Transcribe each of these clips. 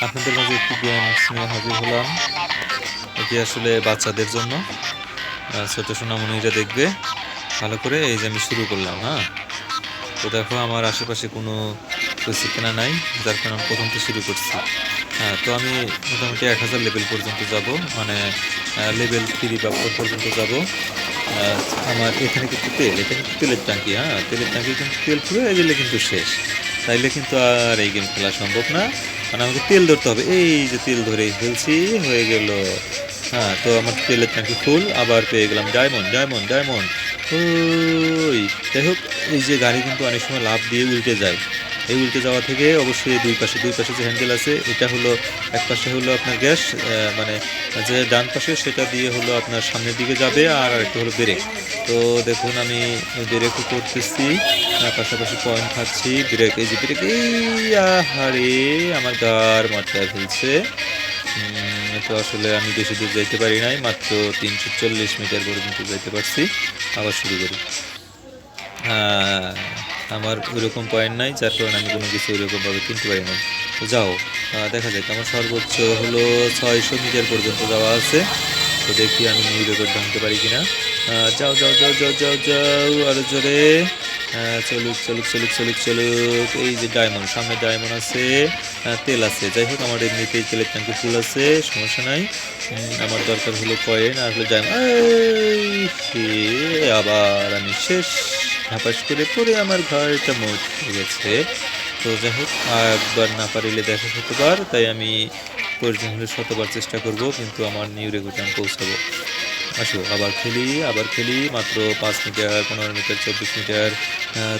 আপনাদের মাঝে একটি গেমস নিয়ে হাজির হলাম। এটি আসলে বাচ্চাদের জন্য। ছোট সোনামণিরা দেখবে ভালো করে। এই যে আমি শুরু করলাম, হ্যাঁ? তো দেখো আমার আশেপাশে কোনো কিছু কেনা নাই, যার কারণে আমি প্রথম থেকে শুরু করছি। হ্যাঁ, তো আমি মোটামুটি 1000 লেভেল পর্যন্ত যাব, মানে লেভেল 3 বা 4 পর্যন্ত যাব। আহ, আমার এখানে কিন্তু তেল, এটা কিন্তু তেলের ট্যাঙ্কি, হ্যাঁ? তেলের ট্যাঙ্কি কিন্তু তেল ফুরিয়ে গেলে কিন্তু শেষ। তাইলে কিন্তু আর এই গেম খেলা সম্ভব না। মানে আমাকে তেল ধরতে হবে। এই যে তেল ধরে ফেলছি, হয়ে গেল। হ্যাঁ, তো আমার তেলের ট্যাঙ্কি ফুল, আবার পেয়ে গেলাম ডায়মন্ড, ডায়মন্ড, ডায়মন্ড। ওই যাই হোক, এই যে গাড়ি কিন্তু অনেক সময় লাফ দিয়ে উল্টে যায়। এই উল্টে যাওয়া থেকে অবশ্যই দুই পাশে যে হ্যান্ডেল আছে, এটা হলো এক পাশে হলো আপনার গ্যাস, মানে যে ডান পাশে সেটা দিয়ে হলো আপনার সামনের দিকে যাবে, আর আরেকটা হলো ব্রেক। তো দেখুন আমি ব্রেকও করতেছি, পাশাপাশি পয়েন্ট খাচ্ছি। ব্রেক, এই যে ব্রেক, এই আহারে আমার গার মাথায় ফেলছে। তো আসলে আমি বেশি দূর যাইতে পারি নাই, মাত্র 340 মিটার পর্যন্ত যাইতে পারছি। আবার শুরু করি। হ্যাঁ, আমার ওইরকম পয়েন্ট নাই, যার কারণে আমি কোনো কিছু ওইরকমভাবে কিনতে পারি না। তো যাও, দেখা যাক। আমার সর্বোচ্চ হলো 600 মিটার পর্যন্ত যাওয়া আছে। তো দেখি আমি নিউ রেকর্ড ভাঙতে পারি কিনা। যাও যাও যাও যাও যাও যাও, আরো জোরে। চলুক চলুক চলুক চলুক চলুক। এই যে ডায়মন্ড, সামনে ডায়মন্ড আছে, তেল আছে। যাই হোক, আমার এমনিতেই তেলের ট্যাঙ্কি ফুল আছে, সমস্যা নাই। আমার দরকার হলো কয়েন আর হলো ডায়মন্ড। আবার আমি শেষ। ধাপাস করে পড়ে আমার ঘরটা মরতে গেছে। তো যাই হোক, একবার না পারিলে দেখা শতবার, তাই আমি প্রয়োজন হলে শতবার চেষ্টা করব, কিন্তু আমার নিউ রেকর্ডে আমি পৌঁছাবো। আসো, আবার খেলি, আবার খেলি। মাত্র 5 মিটার, 15 মিটার, 24 মিটার।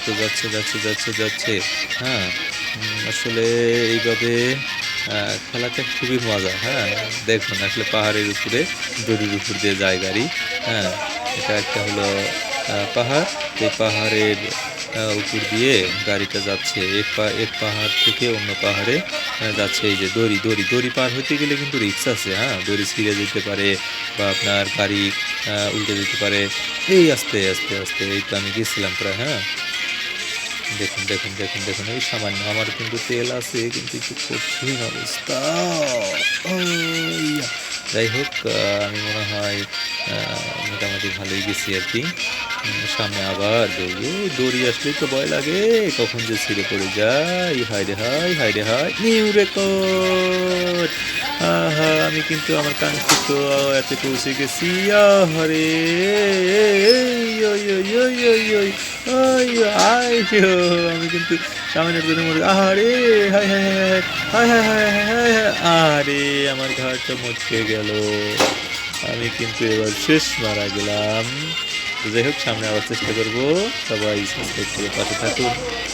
তো যাচ্ছে যাচ্ছে যাচ্ছে যাচ্ছে। হ্যাঁ, আসলে এইভাবে খেলাটা খুবই মজা। হ্যাঁ, দেখুন আসলে পাহাড়ের উপরে, দড়ির উপর দিয়ে যায় গাড়ি। হ্যাঁ, এটা একটা হলো পাহাড়। এই পাহাড়ের উপর দিয়ে গাড়িটা যাচ্ছে, এক পাহাড় থেকে অন্য পাহাড়ে যাচ্ছে। এই যে দড়ি, দড়ি, দড়ি পার হইতে গেলে কিন্তু রিস্ক আছে। হ্যাঁ, দড়ি ছিঁড়ে যেতে পারে, বা আপনার গাড়ি উল্টে যেতে পারে। এই আস্তে আস্তে আস্তে, এই তো আমি গেছিলাম প্রায়। হ্যাঁ, দেখুন দেখুন দেখুন দেখুন, এই সামান্য আমার কিন্তু তেল আছে, কিন্তু একটু কঠিন অবস্থা। ওইয়া। যাই হোক, আমি মনে হয় মোটামুটি ভালোই গেছি আর কি। সামনে আবার দড়ি, এই দড়ি আসলেই তো ভয় লাগে, কখন যে ছিঁড়ে পড়ে যায়। হায় রে হায়, হায় রে হায়, নিউ রেকর্ড। আহা, আমি কিন্তু আমার কাঙ্ক্ষিত এতে পৌঁছে গেছি। আহারে, ওই ওই ওই ওই ওই ওই আইয়ো, আমি কিন্তু সামনের জন্য মরে, আহারে, হায় হায় হায় হায় হায় হায় হায় হায় হায়, আরে আমার ঘাড়টা মচকে গেল। আমি কিন্তু এবার শেষ, মারা গেলাম। তো যাই হোক, সামনে আবার চেষ্টা করবো। সবাই সাবস্ক্রাইব করে পাশে থাকুন।